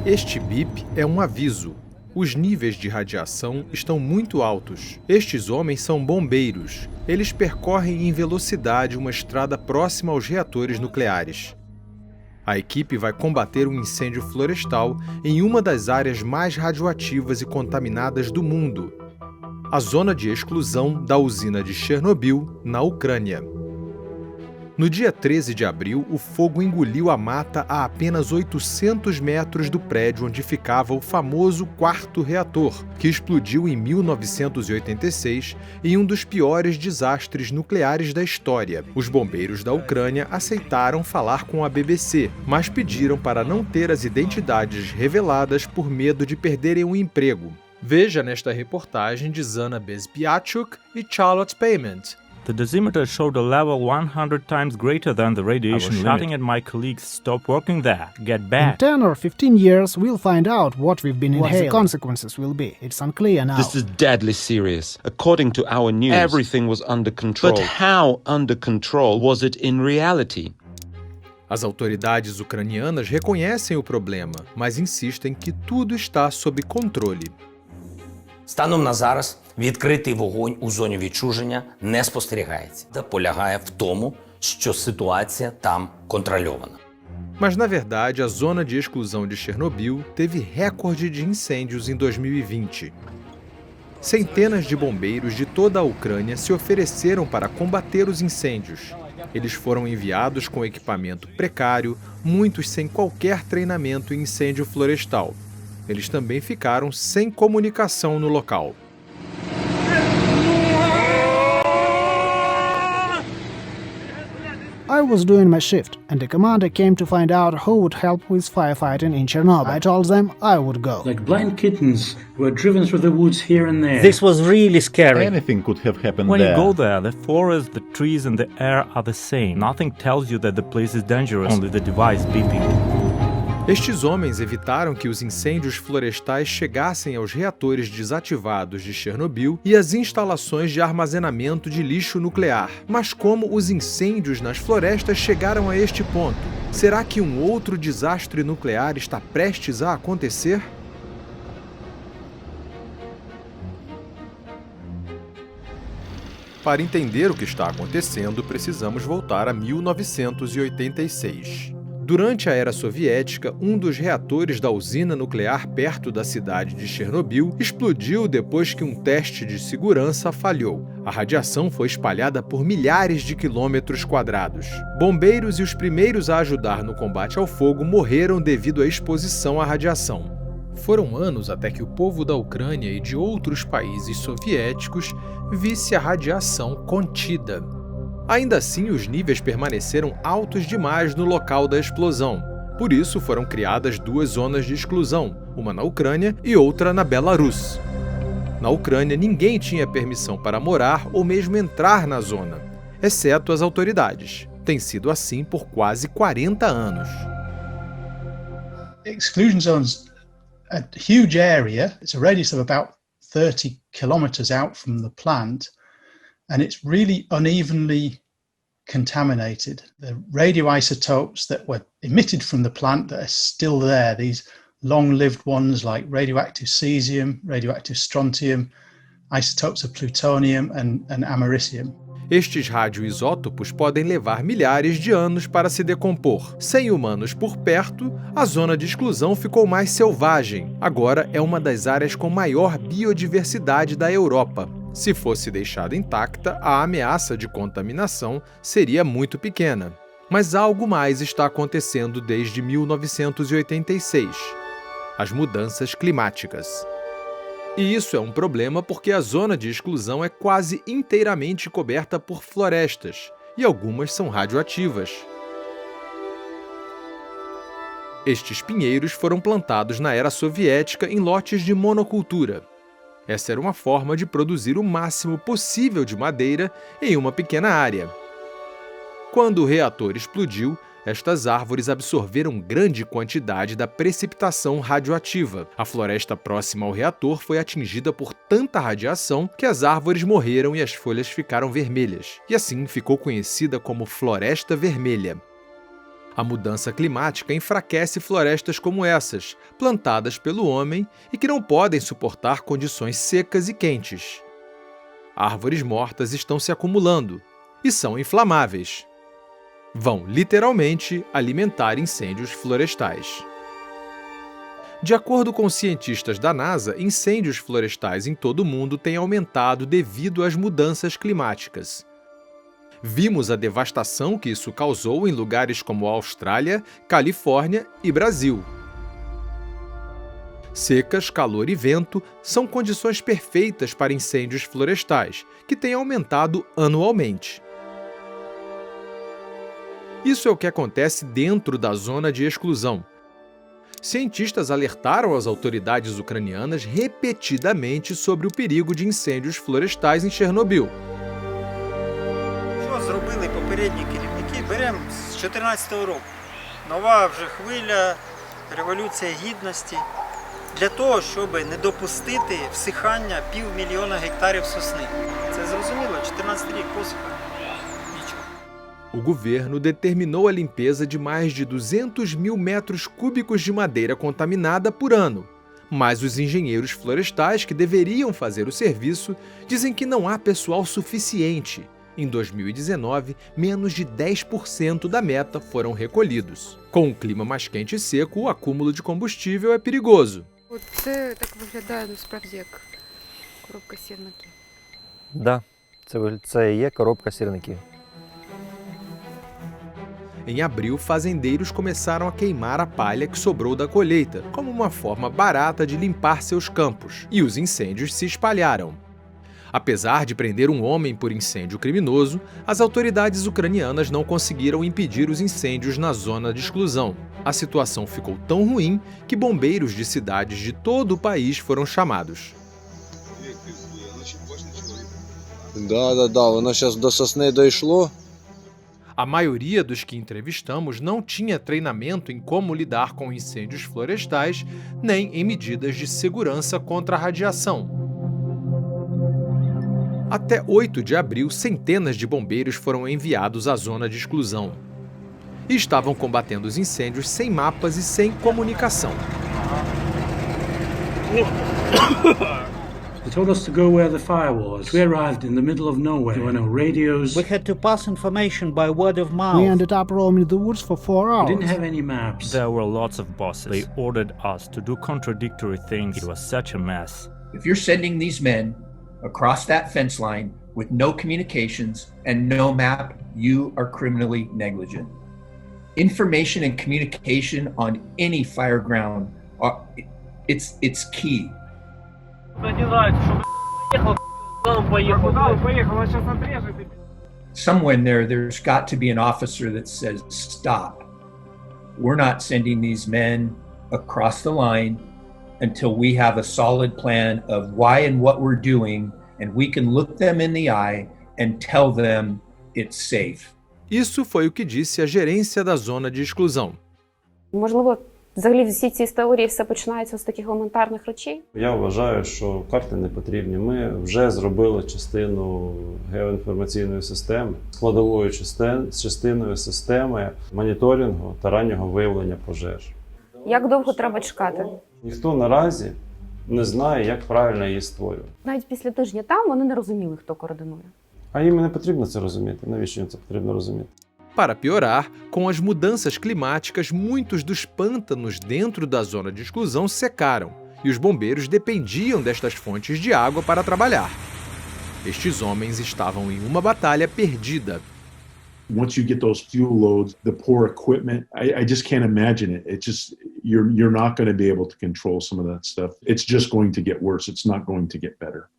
Este bip é um aviso. Os níveis de radiação estão muito altos. Estes homens são bombeiros. Eles percorrem em velocidade uma estrada próxima aos reatores nucleares. A equipe vai combater um incêndio florestal em uma das áreas mais radioativas e contaminadas do mundo, a zona de exclusão da usina de Chernobyl, na Ucrânia. No dia 13 de abril, o fogo engoliu a mata a apenas 800 metros do prédio onde ficava o famoso quarto reator, que explodiu em 1986 em um dos piores desastres nucleares da história. Os bombeiros da Ucrânia aceitaram falar com a BBC, mas pediram para não ter as identidades reveladas por medo de perderem o emprego. Veja nesta reportagem de Zana Bezpiachuk e Charlotte Payment. The dosimeter showed a level 100 times greater than the radiation limit. I was shouting at my colleagues, stop working there, get back. In 10 or 15 years, we'll find out what we've been inhaling. What the consequences will be. It's unclear now. This is deadly serious. According to our news, everything was under control. But how under control was it in reality? As autoridades ucranianas reconhecem o problema, mas insistem que tudo está sob controle. Станом на зараз відкритий вогонь у зоні відчуження не спостерігається. Та полягає в тому, що ситуація там контрольована. Mas, na verdade, a zona de exclusão de Chernobyl teve recorde de incêndios em 2020. Centenas de bombeiros de toda a Ucrânia se ofereceram para combater os incêndios. Eles foram enviados com equipamento precário, muitos sem qualquer treinamento em incêndio florestal. Eles também ficaram sem comunicação no local. I was doing my shift, and the commander came to find out who would help with firefighting in Chernobyl. I told them I would go. Like blind kittens, we were driven through the woods here and there. This was really scary. Anything could have happened when there. When you go there, the forest, the trees and the air are the same. Nothing tells you that the place is dangerous, only the device beeping. Estes homens evitaram que os incêndios florestais chegassem aos reatores desativados de Chernobyl e às instalações de armazenamento de lixo nuclear. Mas como os incêndios nas florestas chegaram a este ponto? Será que um outro desastre nuclear está prestes a acontecer? Para entender o que está acontecendo, precisamos voltar a 1986. Durante a era soviética, um dos reatores da usina nuclear perto da cidade de Chernobyl explodiu depois que um teste de segurança falhou. A radiação foi espalhada por milhares de quilômetros quadrados. Bombeiros e os primeiros a ajudar no combate ao fogo morreram devido à exposição à radiação. Foram anos até que o povo da Ucrânia e de outros países soviéticos visse a radiação contida. Ainda assim, os níveis permaneceram altos demais no local da explosão. Por isso, foram criadas duas zonas de exclusão, uma na Ucrânia e outra na Belarus. Na Ucrânia, ninguém tinha permissão para morar ou mesmo entrar na zona, exceto as autoridades. Tem sido assim por quase 40 anos. Exclusion zones, a huge area. It's a radius of about 30 kilometers out from the plant. And it's really unevenly contaminated. The radioisotopes that were emitted from the plant that are still there, these long-lived ones like radioactive cesium, radioactive strontium, isotopes of plutonium and americium. Estes radioisótopos podem levar milhares de anos para se decompor. Sem humanos por perto, a zona de exclusão ficou mais selvagem. Agora é uma das áreas com maior biodiversidade da Europa. Se fosse deixada intacta, a ameaça de contaminação seria muito pequena. Mas algo mais está acontecendo desde 1986: as mudanças climáticas. E isso é um problema porque a zona de exclusão é quase inteiramente coberta por florestas, e algumas são radioativas. Estes pinheiros foram plantados na era soviética em lotes de monocultura. Essa era uma forma de produzir o máximo possível de madeira em uma pequena área. Quando o reator explodiu, estas árvores absorveram grande quantidade da precipitação radioativa. A floresta próxima ao reator foi atingida por tanta radiação que as árvores morreram e as folhas ficaram vermelhas, e assim ficou conhecida como Floresta Vermelha. A mudança climática enfraquece florestas como essas, plantadas pelo homem e que não podem suportar condições secas e quentes. Árvores mortas estão se acumulando e são inflamáveis. Vão, literalmente, alimentar incêndios florestais. De acordo com cientistas da NASA, incêndios florestais em todo o mundo têm aumentado devido às mudanças climáticas. Vimos a devastação que isso causou em lugares como Austrália, Califórnia e Brasil. Secas, calor e vento são condições perfeitas para incêndios florestais, que têm aumentado anualmente. Isso é o que acontece dentro da zona de exclusão. Cientistas alertaram as autoridades ucranianas repetidamente sobre o perigo de incêndios florestais em Chernobyl. Що зробили попередні керівники? Беремо з 14-го року. Нова вже хвиля, революція гідності. Для того, щоб не допустити всихання 500 000 гектарів сосни. Це зрозуміло, 14 рік посуха. Нічого. O governo determinou a limpeza de mais de 200 mil metros cúbicos de madeira contaminada por ano. Mas os engenheiros florestais que deveriam fazer o serviço dizem que não há pessoal suficiente. Em 2019, menos de 10% da meta foram recolhidos. Com o clima mais quente e seco, o acúmulo de combustível é perigoso. Це так виглядає насправді як коробка сірників. Да, це і є коробка сірників. Em abril, fazendeiros começaram a queimar a palha que sobrou da colheita, como uma forma barata de limpar seus campos, e os incêndios se espalharam. Apesar de prender um homem por incêndio criminoso, as autoridades ucranianas não conseguiram impedir os incêndios na zona de exclusão. A situação ficou tão ruim que bombeiros de cidades de todo o país foram chamados. Воно зараз до сосни дійшло. A maioria dos que entrevistamos não tinha treinamento em como lidar com incêndios florestais, nem em medidas de segurança contra a radiação. Até 8 de abril, centenas de bombeiros foram enviados à zona de exclusão. E estavam combatendo os incêndios sem mapas e sem comunicação. They told us to go where the fire was. We arrived in the middle of nowhere. There were no radios. We had to pass information by word of mouth. We ended up roaming the woods for 4 hours. We didn't have any maps. There were lots of bosses. They ordered us to do contradictory things. It was such a mess. If you're sending these men across that fence line with no communications and no map, you are criminally negligent. Information and communication on any fire ground, it's key. Somewhere in there's got to be an officer that says, stop. We're not sending these men across the line until we have a solid plan of why and what we're doing, and we can look them in the eye and tell them it's safe. Isso foi o que disse a gerência da zona de exclusão. Можливо, взагалі всі ці історії все починаються з таких елементарних речей? Я вважаю, що карти не потрібні. Ми вже зробили частину геоінформаційної системи, складовою частиною системи моніторингу та раннього виявлення пожеж. Як довго треба чекати? Ніхто наразі не знає, як правильно її створювати. Навіть після тижня там вони не розуміли, хто координує. А їм не потрібно це розуміти. Навіщо їм це потрібно розуміти? Para piorar, com as mudanças climáticas, muitos dos pântanos dentro da zona de exclusão secaram, e os bombeiros dependiam destas fontes de água para trabalhar. Estes homens estavam em uma batalha perdida. Once you get those fuel loads, the poor equipment, I just can't imagine it. It's just, you're not going to be able to control some of that stuff. It's just going to get worse. It's not going to get better.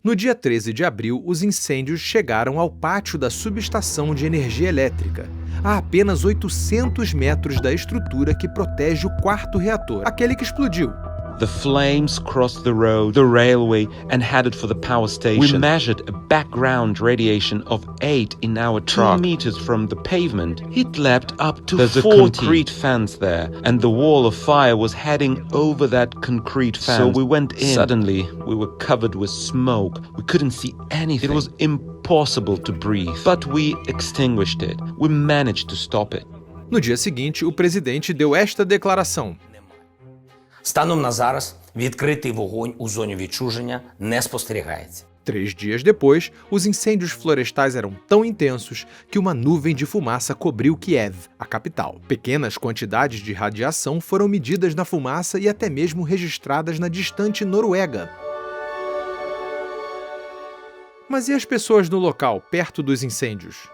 No dia 13 de abril, os incêndios chegaram ao pátio da subestação de energia elétrica, a apenas 800 metros da estrutura que protege o quarto reator, aquele que explodiu. The flames crossed the road, the railway, and headed for the power station. We measured a background radiation of 8 in our truck. 2 meters from the pavement, it leapt up to 40. There's a concrete fence there, and the wall of fire was heading over that concrete fence. So we went in. Suddenly, we were covered with smoke. We couldn't see anything. It was impossible to breathe. But we extinguished it. We managed to stop it. No dia seguinte, o presidente deu esta declaração: Станом на зараз відкритий вогонь у зоні відчуження не спостерігається. 3 dias depois, os incêndios florestais eram tão intensos que uma nuvem de fumaça cobriu Kiev, a capital. Pequenas quantidades de radiação foram medidas na fumaça e até mesmo registradas na distante Noruega. Mas e as pessoas no local, perto dos incêndios?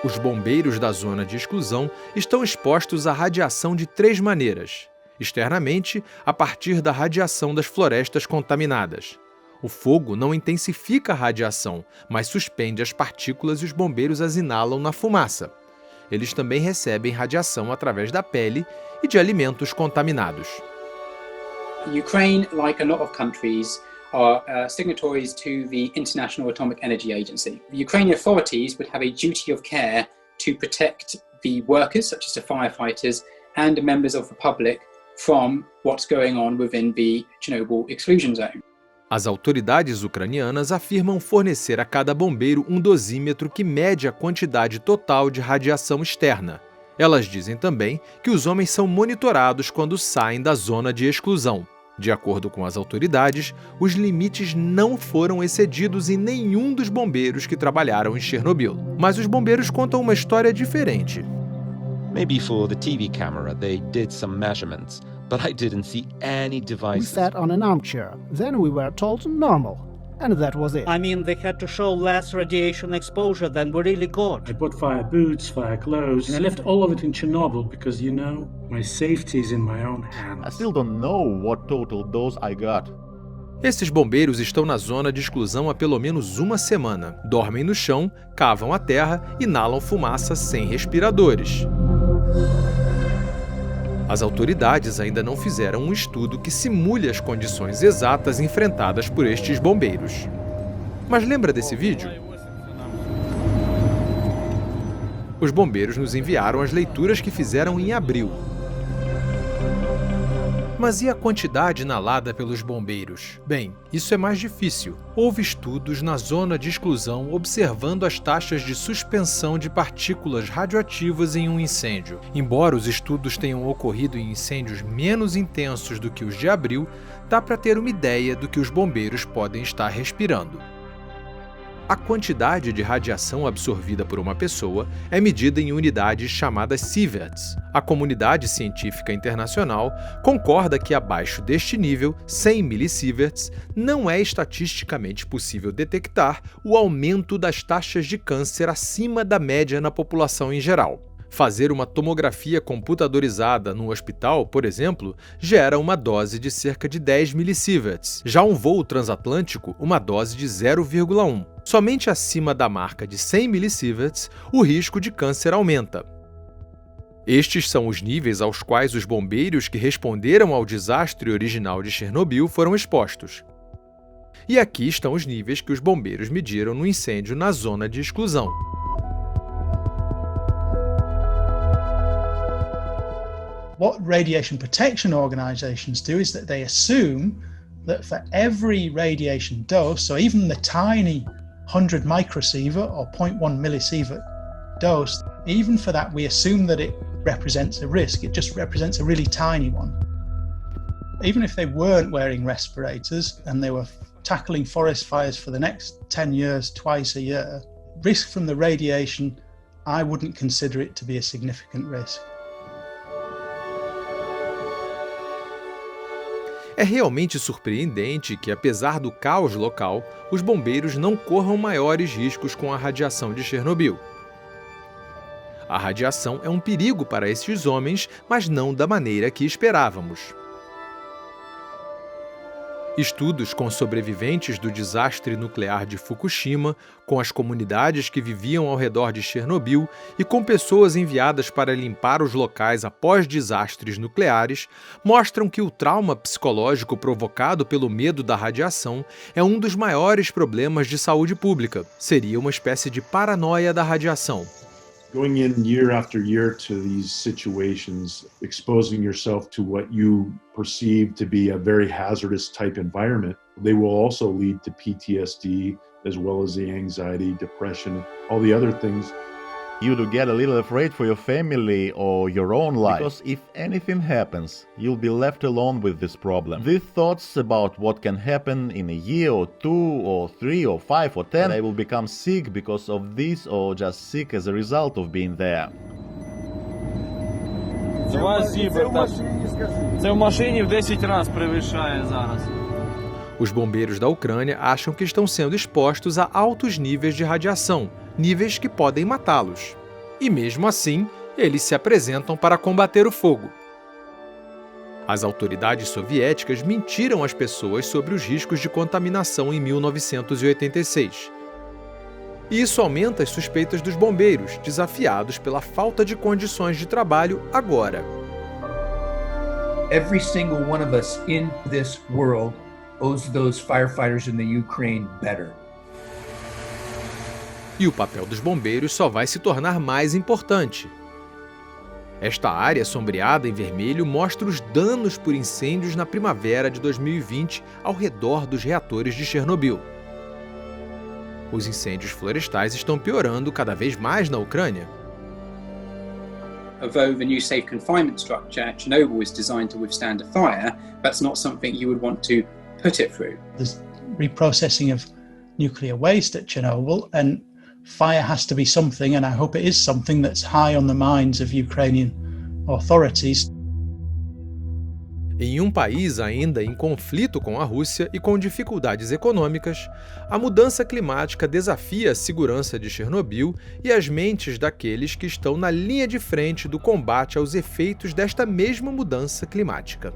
Os bombeiros da zona de exclusão estão expostos à radiação de 3 maneiras. Externamente, a partir da radiação das florestas contaminadas. O fogo não intensifica a radiação, mas suspende as partículas e os bombeiros as inalam na fumaça. Eles também recebem radiação através da pele e de alimentos contaminados. Ukraine, like a lot of countries, are signatories to the International Atomic Energy Agency. The Ukrainian authorities would have a duty of care to protect the workers, such as the firefighters, and the members of the public from what's going on within the Chernobyl exclusion zone. As autoridades ucranianas afirmam fornecer a cada bombeiro um dosímetro que mede a quantidade total de radiação externa. Elas dizem também que os homens são monitorados quando saem da zona de exclusão. De acordo com as autoridades, os limites não foram excedidos em nenhum dos bombeiros que trabalharam em Chernobyl. Mas os bombeiros contam uma história diferente. Maybe for the TV camera they did some measurements, but I didn't see any We devices. sat on an armchair. Then we were told normal. And that was it. I mean, they had to show less radiation exposure than we really got. I bought fire boots, fire clothes, and I left all of it in Chernobyl because, you know, my safety is in my own hands. I still don't know what total dose I got. Esses bombeiros estão na zona de exclusão há pelo menos uma semana. Dormem no chão, cavam a terra e inalam fumaça sem respiradores. As autoridades ainda não fizeram um estudo que simule as condições exatas enfrentadas por estes bombeiros. Mas lembra desse vídeo? Os bombeiros nos enviaram as leituras que fizeram em abril. Mas e a quantidade inalada pelos bombeiros? Bem, isso é mais difícil. Houve estudos na zona de exclusão observando as taxas de suspensão de partículas radioativas em um incêndio. Embora os estudos tenham ocorrido em incêndios menos intensos do que os de abril, dá para ter uma ideia do que os bombeiros podem estar respirando. A quantidade de radiação absorvida por uma pessoa é medida em unidades chamadas sieverts. A comunidade científica internacional concorda que abaixo deste nível, 100 millisieverts, não é estatisticamente possível detectar o aumento das taxas de câncer acima da média na população em geral. Fazer uma tomografia computadorizada no hospital, por exemplo, gera uma dose de cerca de 10 millisieverts. Já um voo transatlântico, uma dose de 0,1. Somente acima da marca de 100 millisieverts, o risco de câncer aumenta. Estes são os níveis aos quais os bombeiros que responderam ao desastre original de Chernobyl foram expostos. E aqui estão os níveis que os bombeiros mediram no incêndio na zona de exclusão. What radiation protection organizations do is that they assume that for every radiation dose, so even the tiny 100 microsievert or 0.1 millisievert dose, even for that we assume that it represents a risk. It just represents a really tiny one. Even if they weren't wearing respirators and they were tackling forest fires for the next 10 years, twice a year, risk from the radiation, I wouldn't consider it to be a significant risk. É realmente surpreendente que, apesar do caos local, os bombeiros não corram maiores riscos com a radiação de Chernobyl. A radiação é um perigo para esses homens, mas não da maneira que esperávamos. Estudos com sobreviventes do desastre nuclear de Fukushima, com as comunidades que viviam ao redor de Chernobyl e com pessoas enviadas para limpar os locais após desastres nucleares, mostram que o trauma psicológico provocado pelo medo da radiação é um dos maiores problemas de saúde pública. Seria uma espécie de paranoia da radiação. Going in year after year to these situations, exposing yourself to what you perceive to be a very hazardous type environment, they will also lead to PTSD, as well as the anxiety, depression, all the other things. you to get a little afraid for your family or your own life. Because if anything happens, you'll be left alone with this problem. These thoughts about what can happen in a year or 2 or 3 or 5 or 10, they will become sick because of this or just sick as a result of being there. Це в машині в 10 разів перевищає зараз. Os bombeiros da Ucrânia acham que estão sendo expostos a altos níveis de radiação, níveis que podem matá-los. E mesmo assim, eles se apresentam para combater o fogo. As autoridades soviéticas mentiram às pessoas sobre os riscos de contaminação em 1986. E isso aumenta as suspeitas dos bombeiros, desafiados pela falta de condições de trabalho agora. Every single one of us in this world owes those firefighters in the Ukraine better. E o papel dos bombeiros só vai se tornar mais importante. Esta área sombreada em vermelho mostra os danos por incêndios na primavera de 2020 ao redor dos reatores de Chernobyl. Os incêndios florestais estão piorando cada vez mais na Ucrânia. Although the new safe confinement structure at Chernobyl is designed to withstand a fire, that's not something you would want to put it through. There's reprocessing of nuclear waste at Chernobyl, and fire has to be something, and I hope it is something that's high on the minds of Ukrainian authorities. Em um país ainda em conflito com a Rússia e com dificuldades econômicas, a mudança climática desafia a segurança de Chernobyl e as mentes daqueles que estão na linha de frente do combate aos efeitos desta mesma mudança climática.